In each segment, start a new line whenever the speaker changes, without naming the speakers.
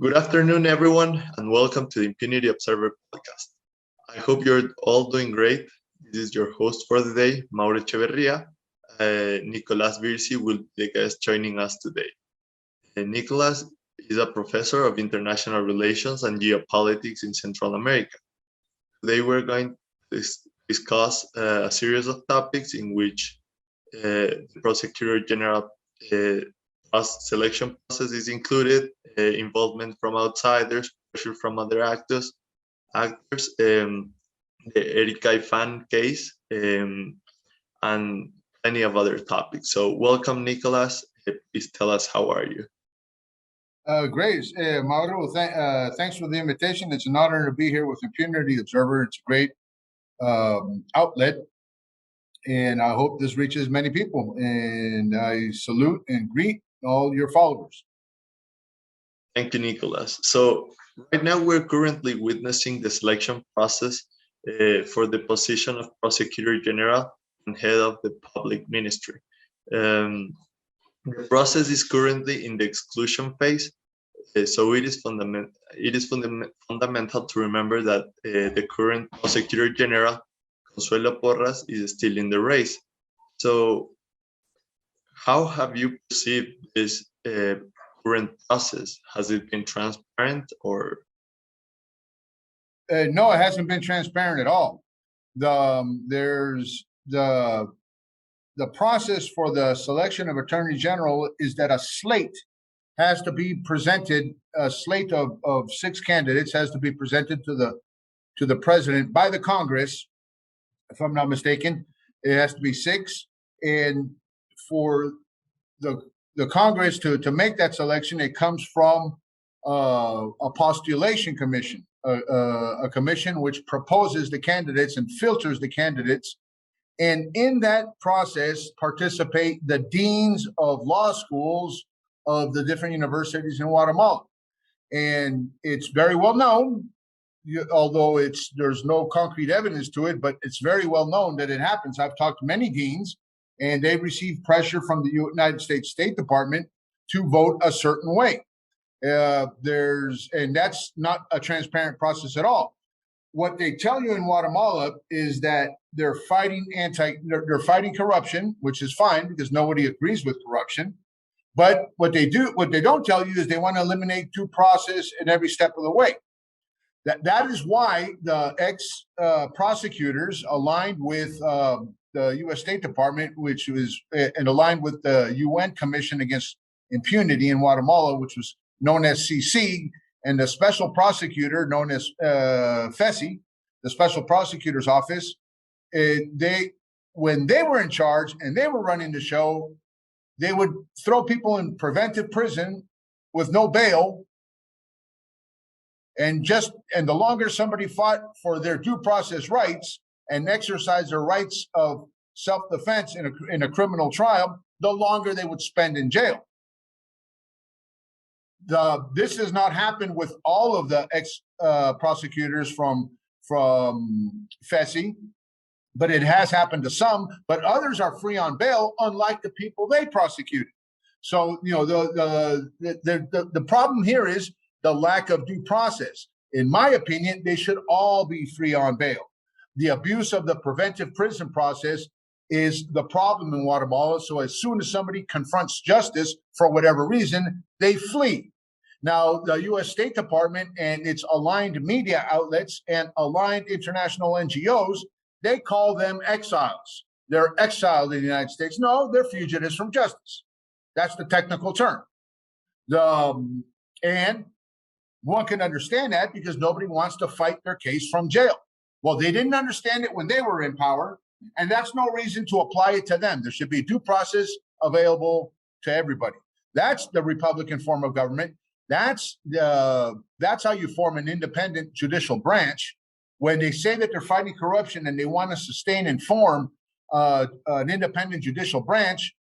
Good afternoon, everyone, and welcome to the Impunity Observer podcast. I hope you're all doing great. This is your host for the day, Mauro Echeverria. Nicolas Virzi will be the guest joining us today. Nicolas is a professor of international relations and geopolitics in Central America. Today we're going to discuss a series of topics in which the Prosecutor General selection process is included, involvement from outsiders, pressure from other actors, the Eric fan case, and plenty of other topics. So welcome, Nicolas. Please tell us, how are you?
Great, Mauro. Thanks for the invitation. It's an honor to be here with Impunity Observer. It's a great outlet, and I hope this reaches many people. And I salute and greet all your followers.
Thank you, Nicolas. So right now we're currently witnessing the selection process for the position of Prosecutor General and Head of the Public Ministry. The process is currently in the exclusion phase, so it is fundamental to remember that the current Prosecutor General, Consuelo Porras, is still in the race. So how have you perceived this current process? Has it been transparent or?
No, it hasn't been transparent at all. There's the process for the selection of Attorney General is that a slate has to be presented. A slate of 6 candidates has to be presented to the president by the Congress. If I'm not mistaken, it has to be 6, and for the Congress to make that selection, it comes from a postulation commission, a commission which proposes the candidates and filters the candidates. And in that process participate the deans of law schools of the different universities in Guatemala. And it's very well known, although there's no concrete evidence to it, but it's very well known that it happens. I've talked to many deans, and they receive pressure from the United States State Department to vote a certain way. And that's not a transparent process at all. What they tell you in Guatemala is that they're fighting corruption, which is fine because nobody agrees with corruption. But what they don't tell you is they want to eliminate due process in every step of the way. That is why the ex-prosecutors aligned with the U.S. State Department, which was and aligned with the UN Commission Against Impunity in Guatemala, which was known as CC, and the special prosecutor known as FESI, the Special Prosecutor's Office. When they were in charge and they were running the show, they would throw people in preventive prison with no bail. And the longer somebody fought for their due process rights and exercised their rights of self-defense in a criminal trial, the longer they would spend in jail. This has not happened with all of the ex-prosecutors from FESI, but it has happened to some. But others are free on bail, unlike the people they prosecuted. So the problem here is the lack of due process. In my opinion, they should all be free on bail. The abuse of the preventive prison process is the problem in Guatemala. So as soon as somebody confronts justice for whatever reason, they flee. Now, the U.S. State Department and its aligned media outlets and aligned international NGOs, they call them exiles. They're exiled in the United States. No, they're fugitives from justice. That's the technical term. And one can understand that because nobody wants to fight their case from jail. Well, they didn't understand it when they were in power, and that's no reason to apply it to them. There should be due process available to everybody. That's the Republican form of government. That's how you form an independent judicial branch. When they say that they're fighting corruption and they want to sustain and form an independent judicial branch,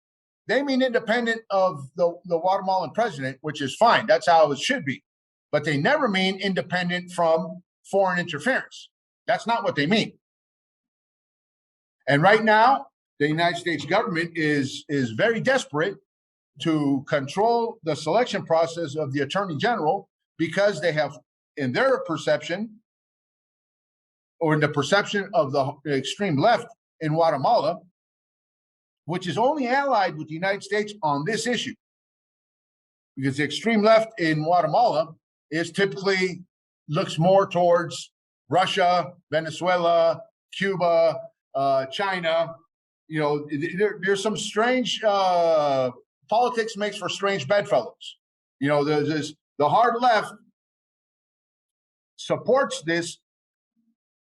they mean independent of the Guatemalan president, which is fine. That's how it should be. But they never mean independent from foreign interference. That's not what they mean. And right now, the United States government is very desperate to control the selection process of the Attorney General because they have, in their perception, or in the perception of the extreme left in Guatemala, which is only allied with the United States on this issue, because the extreme left in Guatemala is typically looks more towards Russia, Venezuela, Cuba, China. You know, there's some strange politics makes for strange bedfellows. You know, there's the hard left supports this,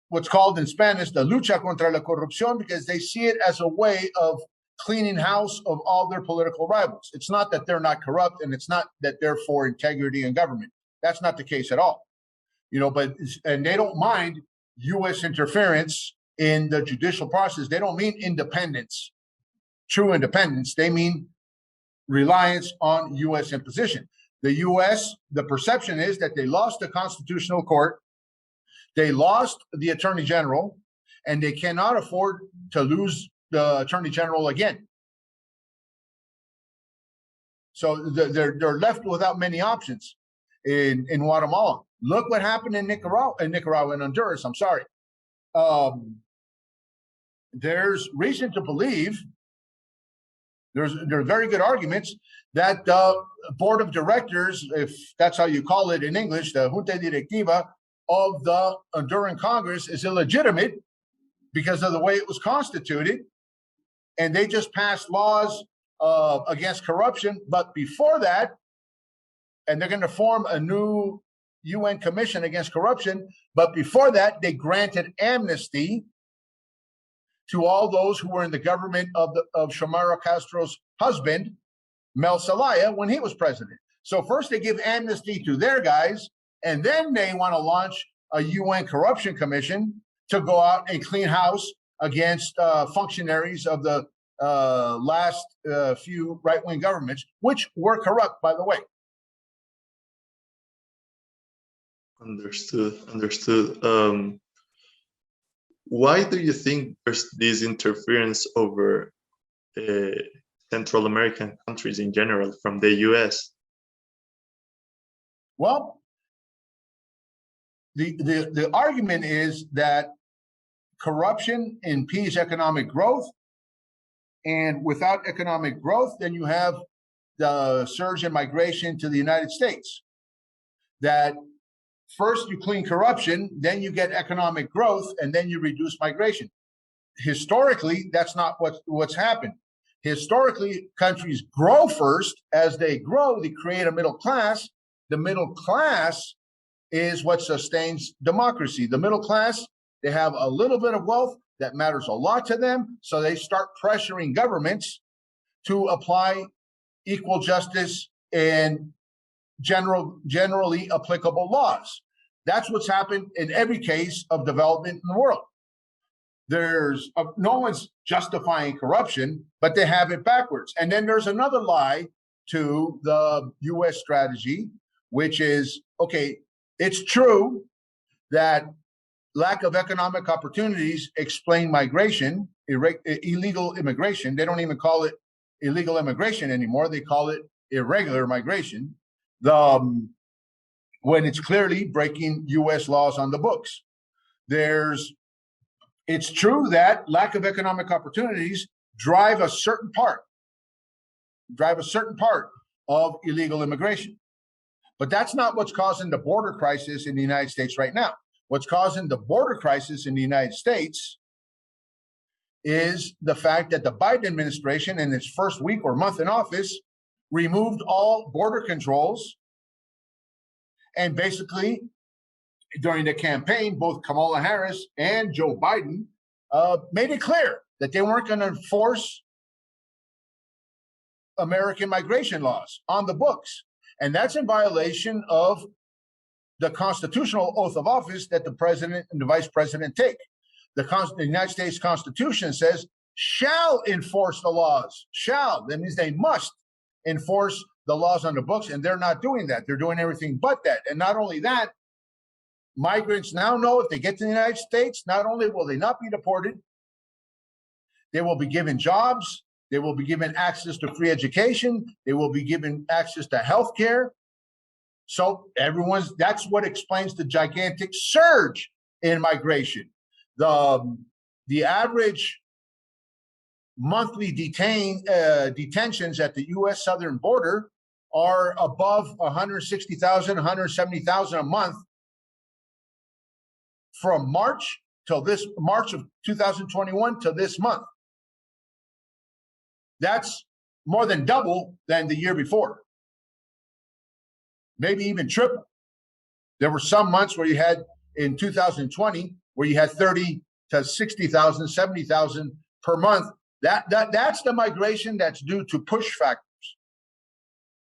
what's called in Spanish, the lucha contra la corrupción, because they see it as a way of cleaning house of all their political rivals. It's not that they're not corrupt, and it's not that they're for integrity in government. That's not the case at all. You know, and they don't mind U.S. interference in the judicial process. They don't mean independence, true independence. They mean reliance on U.S. imposition. The U.S., the perception is that they lost the Constitutional Court, they lost the Attorney General, and they cannot afford to lose the Attorney General again. So they're left without many options in Guatemala. Look what happened in Nicaragua and Honduras. I'm sorry. There's reason to believe, there are very good arguments that the board of directors, if that's how you call it in English, the Junta Directiva of the Honduran Congress is illegitimate because of the way it was constituted. And they just passed laws against corruption. But before that, and they're going to form a new UN Commission against corruption. But before that, they granted amnesty to all those who were in the government of Xiomara Castro's husband, Mel Zelaya, when he was president. So first they give amnesty to their guys, and then they want to launch a UN corruption commission to go out and clean house against functionaries of the last few right-wing governments, which were corrupt, by the way.
Understood. Why do you think there's this interference over Central American countries in general from the U.S.?
Well, the argument is that corruption impedes economic growth, and without economic growth, then you have the surge in migration to the United States. That first you clean corruption, then you get economic growth, and then you reduce migration. Historically, that's not what's happened. Historically, countries grow first. As they grow, they create a middle class. The middle class is what sustains democracy. The middle class, they have a little bit of wealth that matters a lot to them, so they start pressuring governments to apply equal justice and generally applicable laws. That's what's happened in every case of development in the world. There's no one's justifying corruption, but they have it backwards. And then there's another lie to the U.S. strategy, which is, okay, it's true that lack of economic opportunities explain migration, illegal immigration. They don't even call it illegal immigration anymore. They call it irregular migration. When it's clearly breaking U.S. laws on the books. It's true that lack of economic opportunities drive a certain part of illegal immigration. But that's not what's causing the border crisis in the United States right now. What's causing the border crisis in the United States is the fact that the Biden administration, in its first week or month in office, removed all border controls. And basically, during the campaign, both Kamala Harris and Joe Biden made it clear that they weren't going to enforce American migration laws on the books. And that's in violation of the constitutional oath of office that the president and the vice president take. The United States Constitution says, shall enforce the laws. Shall. That means they must enforce the laws on the books, and they're not doing that. They're doing everything but that. And not only that, migrants now know if they get to the United States, not only will they not be deported, they will be given jobs, they will be given access to free education, they will be given access to health care. So that's what explains the gigantic surge in migration. The average monthly detentions at the U.S. southern border are above 160,000, 170,000 a month from March of 2021 till this month. That's more than double than the year before, maybe even triple. There were some months where you had in 2020 where you had 30 to 60,000, 70,000 per month. That's the migration that's due to push factors.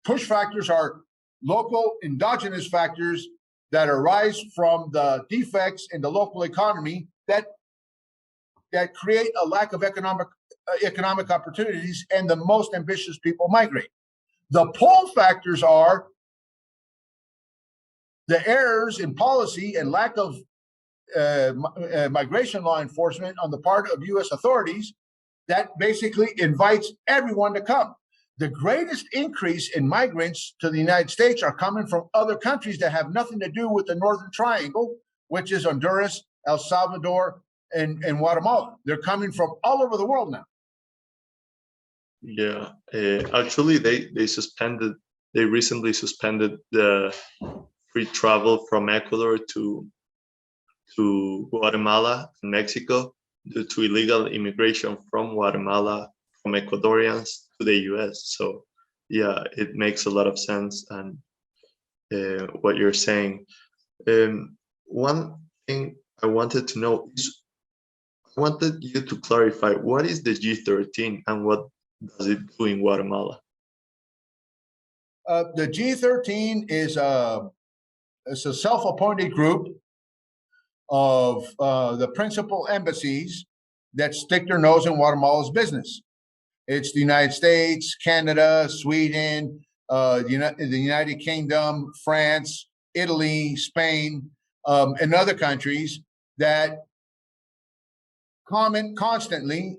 Push factors are local endogenous factors that arise from the defects in the local economy that create a lack of economic opportunities, and the most ambitious people migrate. The pull factors are the errors in policy and lack of migration law enforcement on the part of U.S. authorities that basically invites everyone to come. The greatest increase in migrants to the United States are coming from other countries that have nothing to do with the Northern Triangle, which is Honduras, El Salvador, and Guatemala. They're coming from all over the world now.
Yeah, actually, they recently suspended the free travel from Ecuador to Guatemala and Mexico due to illegal immigration from Guatemala, from Ecuadorians to the U.S. So, yeah, it makes a lot of sense, and what you're saying. One thing I wanted to know is, I wanted you to clarify, what is the G13 and what does it do in Guatemala?
The G13 is a self-appointed group of the principal embassies that stick their nose in Guatemala's business. It's the United States, Canada, Sweden, the United Kingdom, France, Italy, Spain, and other countries that comment constantly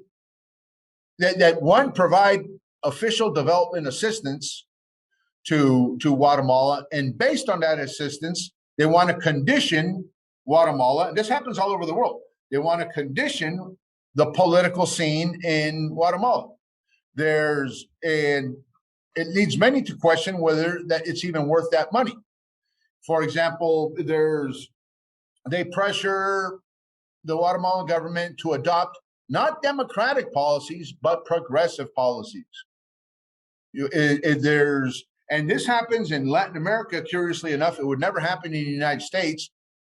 that one, provide official development assistance to Guatemala, and based on that assistance, they want to condition Guatemala, and this happens all over the world, they want to condition the political scene in Guatemala. And it leads many to question whether that it's even worth that money. For example, they pressure the Guatemalan government to adopt not democratic policies, but progressive policies. And this happens in Latin America, curiously enough. It would never happen in the United States,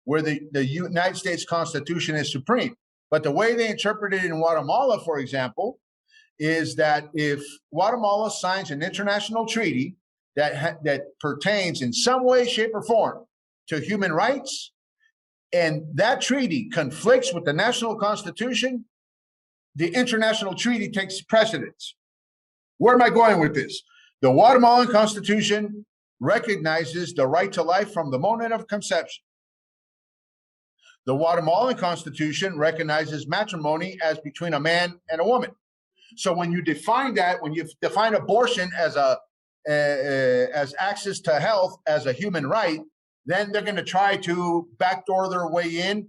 where the United States Constitution is supreme. But the way they interpret it in Guatemala, for example, is that if Guatemala signs an international treaty that pertains in some way, shape, or form to human rights, and that treaty conflicts with the national constitution, the international treaty takes precedence. Where am I going with this? The Guatemalan Constitution recognizes the right to life from the moment of conception. The Guatemalan Constitution recognizes matrimony as between a man and a woman. So when you define abortion as access to health as a human right, then they're going to try to backdoor their way in,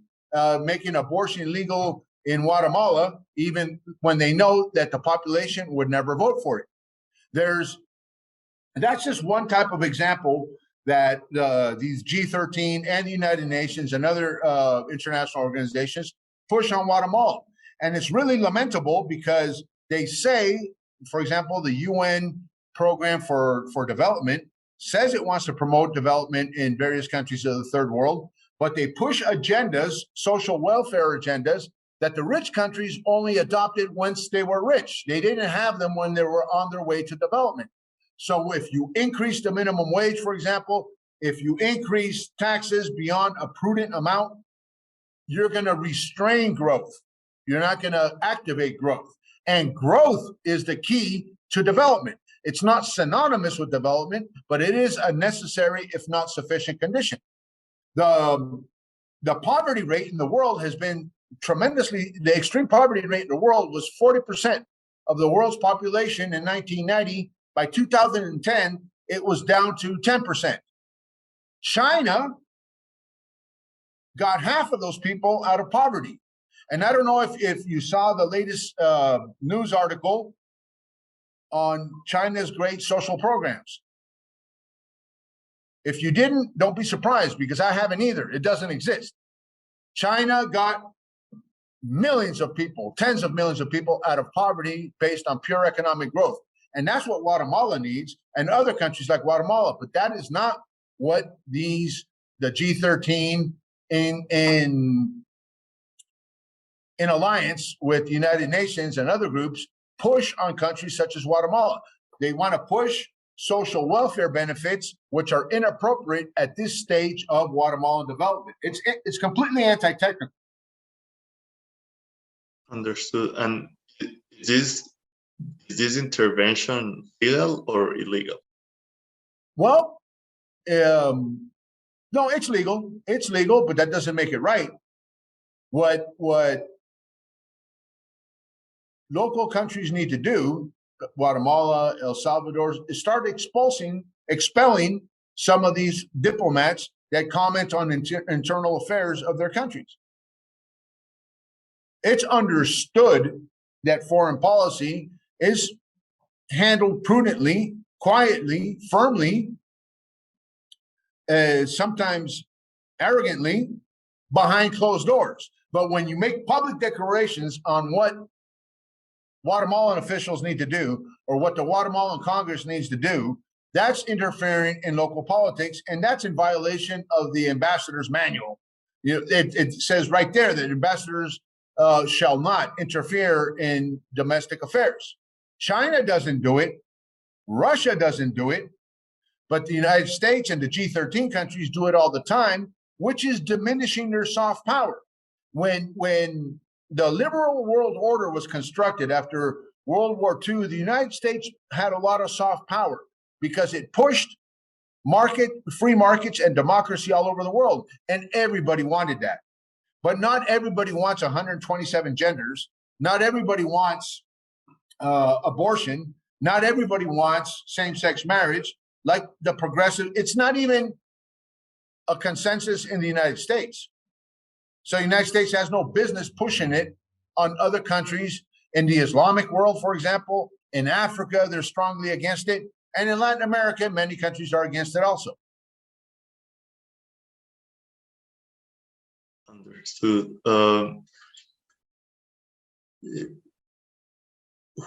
making abortion legal in Guatemala, even when they know that the population would never vote for it. That's just one type of example that these G13 and the United Nations and other international organizations push on Guatemala. And it's really lamentable because they say, for example, the UN Program for Development says it wants to promote development in various countries of the third world, but they push agendas, social welfare agendas, that the rich countries only adopted once they were rich. They didn't have them when they were on their way to development. So if you increase the minimum wage, for example, if you increase taxes beyond a prudent amount, you're going to restrain growth. You're not going to activate growth. And growth is the key to development. It's not synonymous with development, but it is a necessary, if not sufficient, condition. The poverty rate in the world has been the extreme poverty rate in the world was 40% of the world's population in 1990. By 2010, it was down to 10%. China got half of those people out of poverty. And I don't know if you saw the latest news article on China's great social programs. If you didn't, don't be surprised, because I haven't either. It doesn't exist. China got millions of people, tens of millions of people out of poverty based on pure economic growth. And that's what Guatemala needs, and other countries like Guatemala. But that is not what the G13 in alliance with the United Nations and other groups push on countries such as Guatemala. They want to push social welfare benefits, which are inappropriate at this stage of Guatemalan development. It's completely anti-technical.
Understood. And is this intervention legal or illegal?
Well, no, it's legal. It's legal, but that doesn't make it right. What local countries need to do, Guatemala, El Salvador, is start expelling some of these diplomats that comment on internal affairs of their countries. It's understood that foreign policy is handled prudently, quietly, firmly, sometimes arrogantly, behind closed doors. But when you make public declarations on what Guatemalan officials need to do, or what the Guatemalan Congress needs to do, that's interfering in local politics, and that's in violation of the ambassador's manual. It says right there that ambassadors shall not interfere in domestic affairs. China doesn't do it. Russia doesn't do it. But the United States and the G13 countries do it all the time, which is diminishing their soft power. When the liberal world order was constructed after World War II, the United States had a lot of soft power because it pushed free markets and democracy all over the world. And everybody wanted that. But not everybody wants 127 genders. Not everybody wants abortion. Not everybody wants same-sex marriage. Like the progressive, it's not even a consensus in the United States. So the United States has no business pushing it on other countries. In the Islamic world, for example, in Africa, they're strongly against it. And in Latin America, many countries are against it also.
Understood.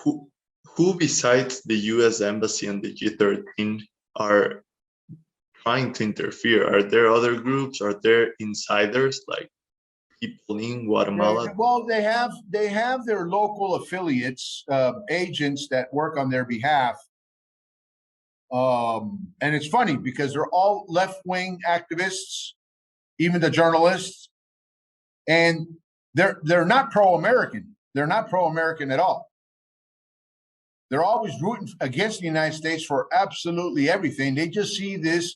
Who besides the U.S. Embassy and the G13 are trying to interfere? Are there other groups? Are there insiders like people in Guatemala?
Well, they have their local affiliates, agents that work on their behalf. And it's funny because they're all left-wing activists, even the journalists, and they're not pro-American. They're not pro-American at all. They're always rooting against the United States for absolutely everything. They just see this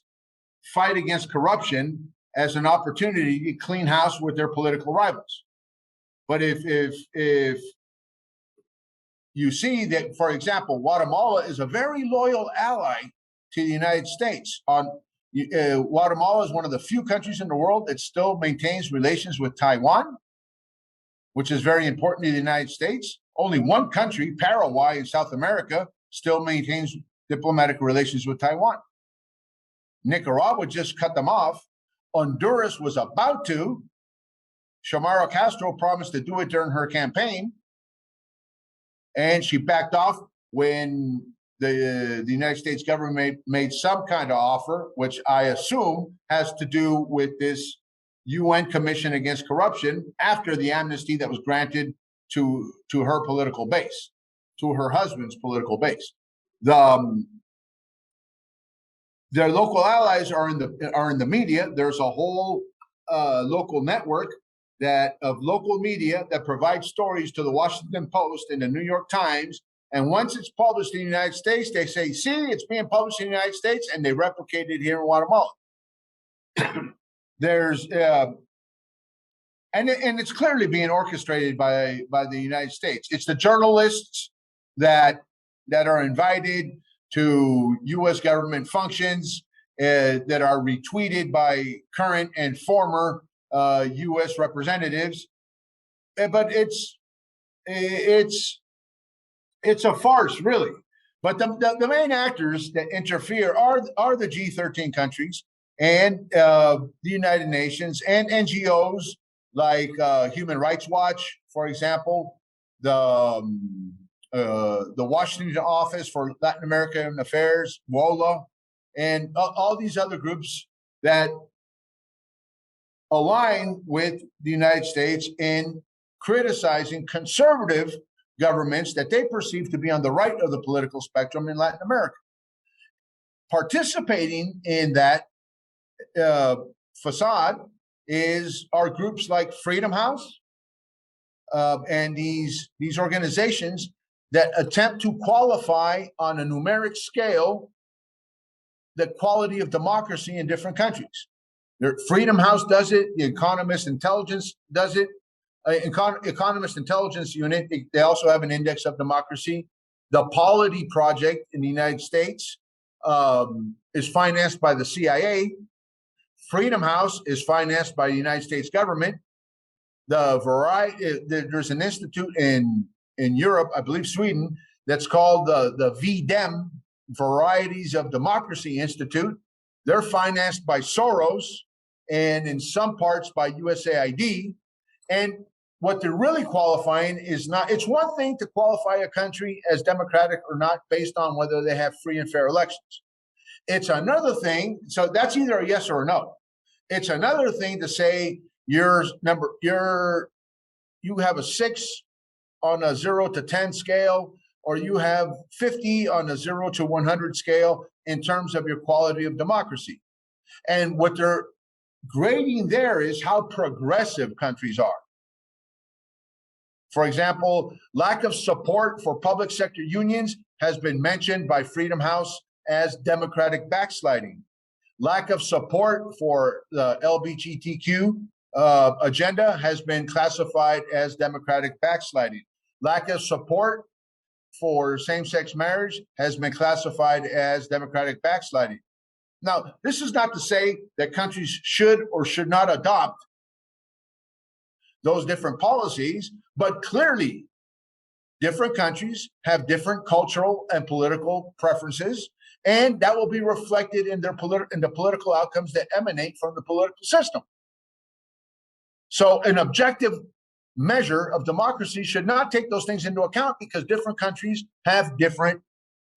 fight against corruption as an opportunity to clean house with their political rivals. But if you see that, for example, Guatemala is a very loyal ally to the United States. Guatemala is one of the few countries in the world that still maintains relations with Taiwan, which is very important to the United States. Only one country, Paraguay in South America, still maintains diplomatic relations with Taiwan. Nicaragua just cut them off. Honduras was about to. Xiomara Castro promised to do it during her campaign, and she backed off when the United States government made some kind of offer, which I assume has to do with this UN Commission Against Corruption after the amnesty that was granted to her political base, to her husband's political base. Their local allies are in the media. There's a whole local network of local media that provides stories to the Washington Post and the New York Times. And once it's published in the United States, they say, see, it's being published in the United States, and they replicate it here in Guatemala. There's and it's clearly being orchestrated by the United States. It's the journalists that are invited to U.S. government functions that are retweeted by current and former U.S. representatives. But it's a farce, really. But the main actors that interfere are the G13 countries and the United Nations and NGOs like Human Rights Watch, for example, the Washington Office for Latin American Affairs, WOLA, and all these other groups that align with the United States in criticizing conservative governments that they perceive to be on the right of the political spectrum in Latin America. Participating in that facade are groups like Freedom House and these organizations that attempt to qualify on a numeric scale the quality of democracy in different countries. Freedom House does it. The Economist Intelligence does it. Economist Intelligence Unit, they also have an index of democracy. The Polity Project in the United States is financed by the CIA. Freedom House is financed by the United States government. There's an institute in Europe, I believe Sweden, that's called the VDEM, Varieties of Democracy Institute. They're financed by Soros and in some parts by USAID. And what they're really qualifying is not, it's one thing to qualify a country as democratic or not based on whether they have free and fair elections. It's another thing, so that's either a yes or a no. It's another thing to say you have a 6 on a 0 to 10 scale, or you have 50 on a 0 to 100 scale in terms of your quality of democracy. And what they're grading there is how progressive countries are. For example, lack of support for public sector unions has been mentioned by Freedom House as democratic backsliding. Lack of support for the LGBTQ agenda has been classified as democratic backsliding. Lack of support for same-sex marriage has been classified as democratic backsliding. Now, this is not to say that countries should or should not adopt those different policies, but clearly different countries have different cultural and political preferences, and that will be reflected in the political outcomes that emanate from the political system. So an objective measure of democracy should not take those things into account because different countries have different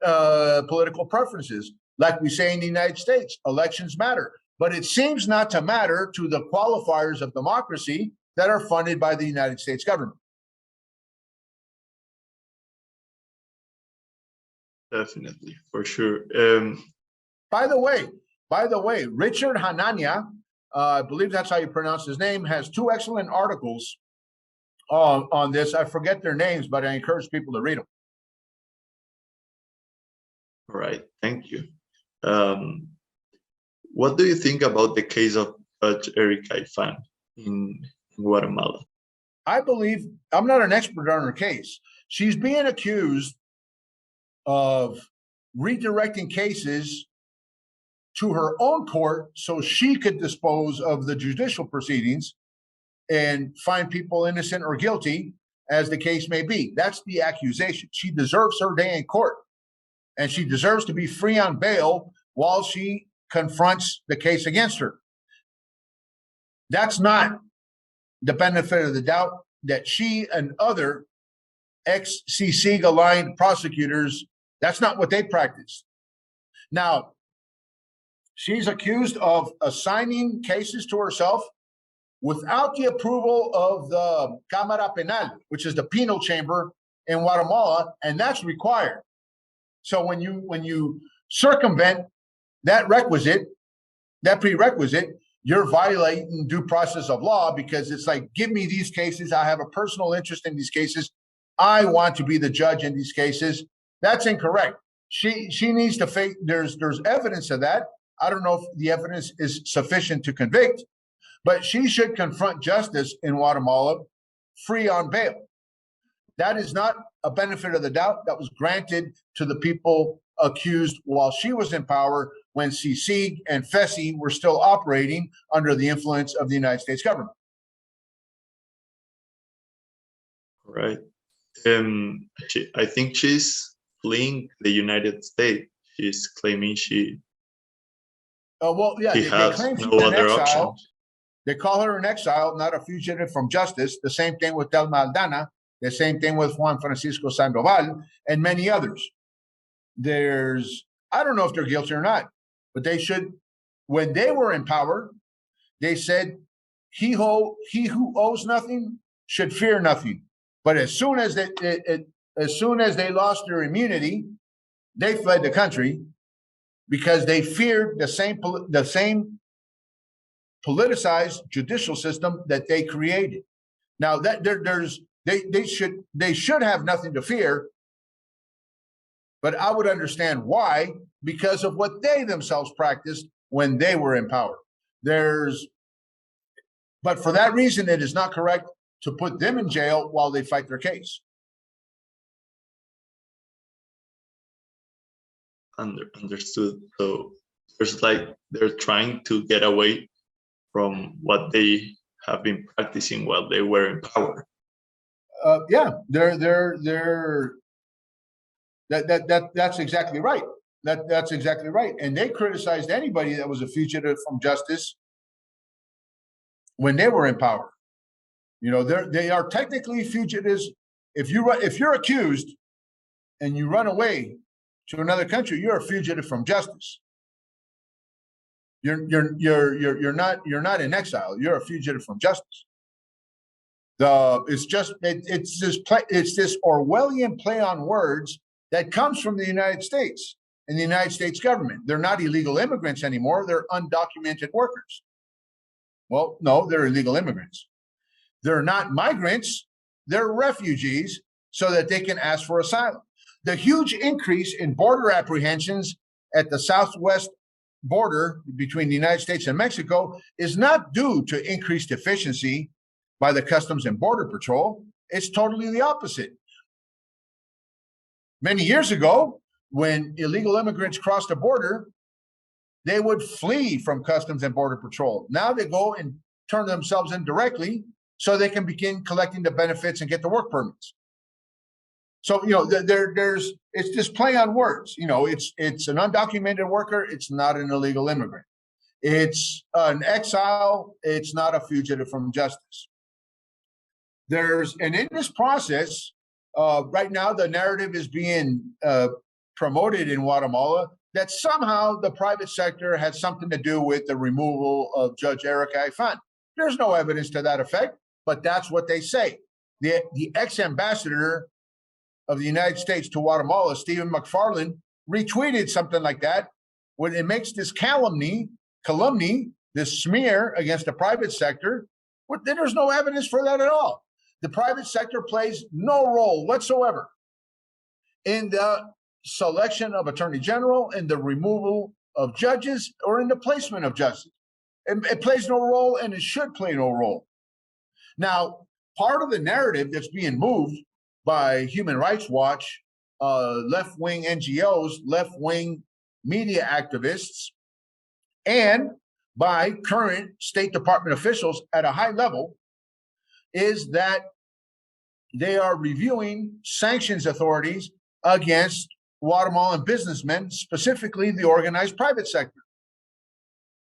political preferences. Like we say in the United States, elections matter, but it seems not to matter to the qualifiers of democracy that are funded by the United States government.
Definitely, for sure.
By the way, Richard Hanania, I believe that's how you pronounce his name, has 2 excellent articles on this. I forget their names, but I encourage people to read them.
All right, thank you. What do you think about the case of Judge Eric Molina in Guatemala?
I believe, I'm not an expert on her case. She's being accused of redirecting cases to her own court so she could dispose of the judicial proceedings and find people innocent or guilty, as the case may be. That's the accusation. She deserves her day in court, and she deserves to be free on bail while she confronts the case against her. That's not the benefit of the doubt that she and other ex-CICIG aligned prosecutors, that's not what they practice. Now, she's accused of assigning cases to herself without the approval of the Cámara Penal, which is the penal chamber in Guatemala, and that's required. So when you circumvent that prerequisite, you're violating due process of law, because it's like, give me these cases. I have a personal interest in these cases. I want to be the judge in these cases. That's incorrect. She needs to face, there's evidence of that. I don't know if the evidence is sufficient to convict, but she should confront justice in Guatemala free on bail. That is not a benefit of the doubt that was granted to the people accused while she was in power when CICIG and FESI were still operating under the influence of the United States government.
Right. I think she's fleeing the United States. She's claiming she
they
has
claim she's
no
in
other
exile.
option.
They call her an exile, not a fugitive from justice. The same thing with Telma Aldana, the same thing with Juan Francisco Sandoval, and many others. I don't know if they're guilty or not, but they should, when they were in power, they said, he who owes nothing should fear nothing. But as soon as they lost their immunity, they fled the country because they feared the same politicized judicial system that they created. Now that they should have nothing to fear, but I would understand why, because of what they themselves practiced when they were in power. But for that reason, it is not correct to put them in jail while they fight their case.
Understood. So there's they're trying to get away from what they have been practicing while they were in power.
That's exactly right. That's exactly right. And they criticized anybody that was a fugitive from justice when they were in power. They are technically fugitives. If you're accused and you run away to another country, you're a fugitive from justice. You're not in exile. You're a fugitive from justice. It's this Orwellian play on words that comes from the United States and the United States government. They're not illegal immigrants anymore. They're undocumented workers. Well, no, they're illegal immigrants. They're not migrants. They're refugees so that they can ask for asylum. The huge increase in border apprehensions at the southwest border between the United States and Mexico is not due to increased efficiency by the Customs and Border Patrol. It's totally the opposite. Many years ago, when illegal immigrants crossed the border, they would flee from Customs and Border Patrol. Now they go and turn themselves in directly so they can begin collecting the benefits and get the work permits. So, it's just play on words. It's an undocumented worker. It's not an illegal immigrant. It's an exile. It's not a fugitive from justice. And in this process, right now, the narrative is being promoted in Guatemala that somehow the private sector had something to do with the removal of Judge Eric Aifan. There's no evidence to that effect, but that's what they say. The ex-ambassador of the United States to Guatemala, Stephen McFarland, retweeted something like that when it makes this calumny, this smear against the private sector. But then there's no evidence for that at all. The private sector plays no role whatsoever in the selection of attorney general, in the removal of judges, or in the placement of judges. It plays no role, and it should play no role. Now, part of the narrative that's being moved by Human Rights Watch, left-wing NGOs, left-wing media activists, and by current State Department officials at a high level, is that they are reviewing sanctions authorities against Guatemalan businessmen, specifically the organized private sector.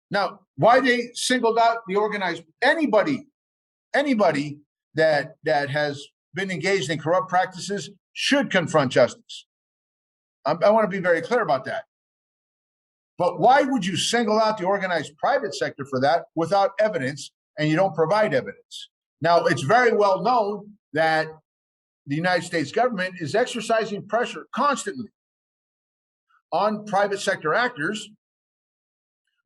Now, why they singled out the organized, anybody that has been engaged in corrupt practices should confront justice. I want to be very clear about that. But why would you single out the organized private sector for that without evidence, and you don't provide evidence? Now, it's very well known that the United States government is exercising pressure constantly on private sector actors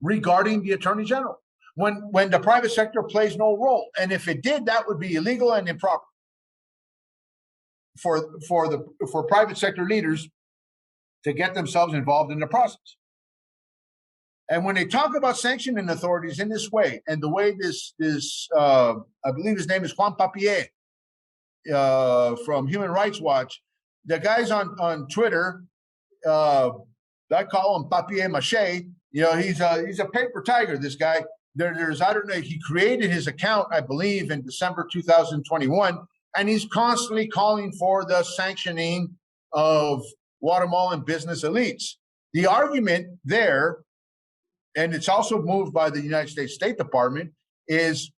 regarding the attorney general when the private sector plays no role. And if it did, that would be illegal and improper for private sector leaders to get themselves involved in the process. And when they talk about sanctioning authorities in this way, and the way this I believe his name is Juan Papier from Human Rights Watch, the guy's on Twitter, I call him papier mache. You know, he's a paper tiger. This guy. There's I don't know. He created his account, I believe, in December 2021, and he's constantly calling for the sanctioning of Guatemalan business elites. The argument there, and it's also moved by the United States State Department, has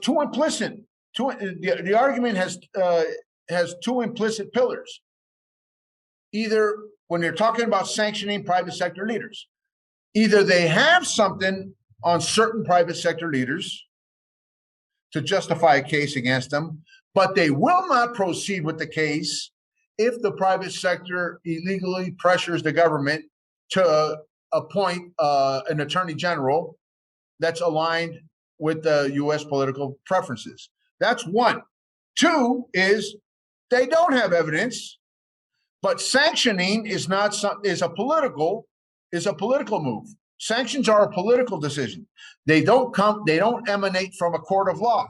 two implicit. The argument has two implicit pillars. Either when they're talking about sanctioning private sector leaders, either they have something on certain private sector leaders to justify a case against them, but they will not proceed with the case if the private sector illegally pressures the government to appoint an attorney general that's aligned with the U.S. political preferences. That's one. Two is they don't have evidence, but sanctioning is a political move. Sanctions are a political decision. They don't emanate from a court of law.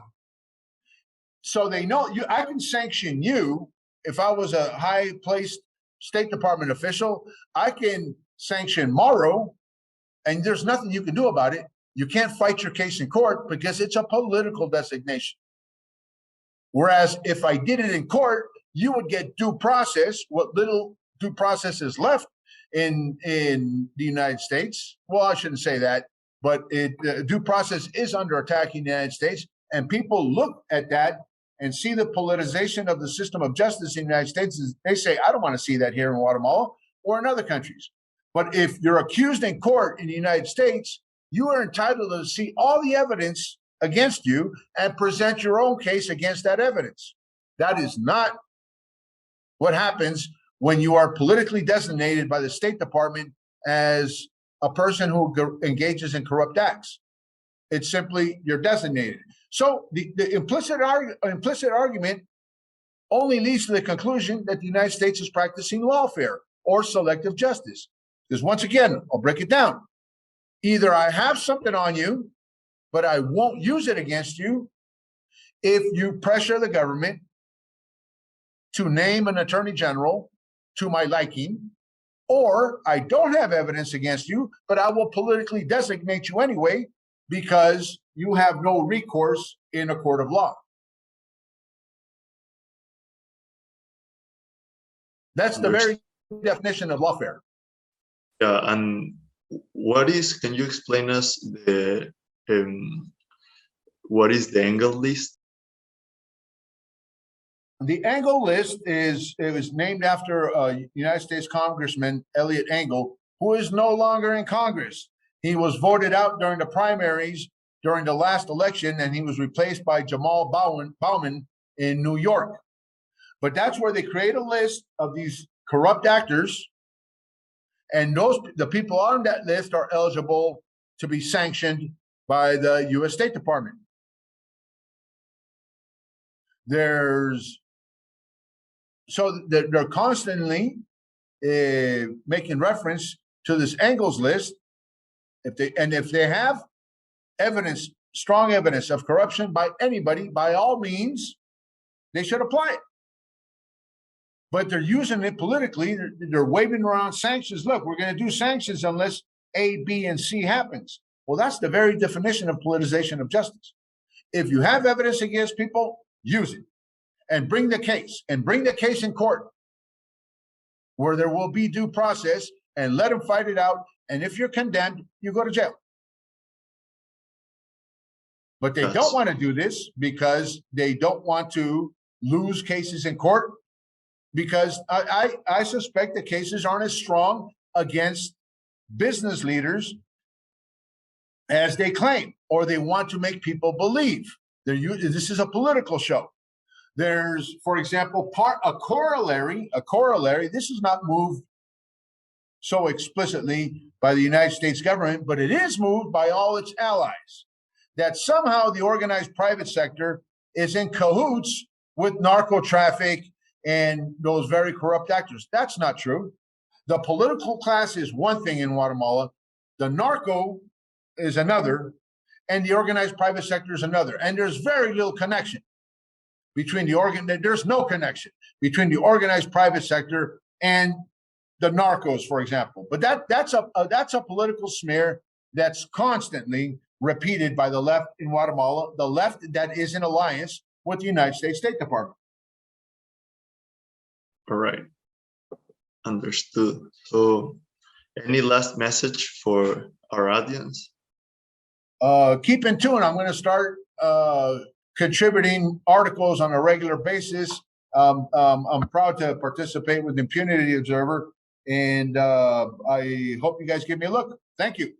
So they know I can sanction you if I was a high-placed State Department official. I can sanction Mauro, and there's nothing you can do about it. You can't fight your case in court because it's a political designation. Whereas if I did it in court, you would get due process, what little due process is left in the United States. Well, I shouldn't say that, but due process is under attack in the United States, and people look at that and see the politicization of the system of justice in the United States. They say, I don't want to see that here in Guatemala or in other countries. But if you're accused in court in the United States, you are entitled to see all the evidence against you and present your own case against that evidence. That is not what happens when you are politically designated by the State Department as a person who engages in corrupt acts. It's simply you're designated. So the implicit argument only leads to the conclusion that the United States is practicing lawfare or selective justice. Because once again, I'll break it down. Either I have something on you, but I won't use it against you if you pressure the government to name an attorney general to my liking, or I don't have evidence against you, but I will politically designate you anyway because you have no recourse in a court of law. That's the very definition of lawfare.
Yeah, and can you explain us what is the Engel list?
The Engel list it was named after United States Congressman Eliot Engel, who is no longer in Congress. He was voted out during the primaries during the last election, and he was replaced by Jamal Bowman in New York. But that's where they create a list of these corrupt actors, and the people on that list are eligible to be sanctioned by the U.S. State Department. So they're constantly making reference to this Engel's list. If they have evidence, strong evidence of corruption by anybody, by all means, they should apply it. But they're using it politically. They're waving around sanctions. Look, we're going to do sanctions unless A, B, and C happens. Well, that's the very definition of politicization of justice. If you have evidence against people, use it. And bring the case in court where there will be due process, and let them fight it out. And if you're condemned, you go to jail. But they don't want to do this because they don't want to lose cases in court, because I suspect the cases aren't as strong against business leaders as they claim, or they want to make people believe. This is a political show. There's, for example, a corollary. This is not moved so explicitly by the United States government, but it is moved by all its allies, that somehow the organized private sector is in cahoots with narco traffic and those very corrupt actors. That's not true. The political class is one thing in Guatemala, the narco is another, and the organized private sector is another. And there's very little connection between there's no connection between the organized private sector and the narcos, for example. But that's a political smear that's constantly repeated by the left in Guatemala, the left that is in alliance with the United States State Department.
All right. Understood. So, any last message for our audience?
Keep in tune. I'm going to start contributing articles on a regular basis. I'm proud to participate with Impunity Observer, and I hope you guys give me a look. Thank you.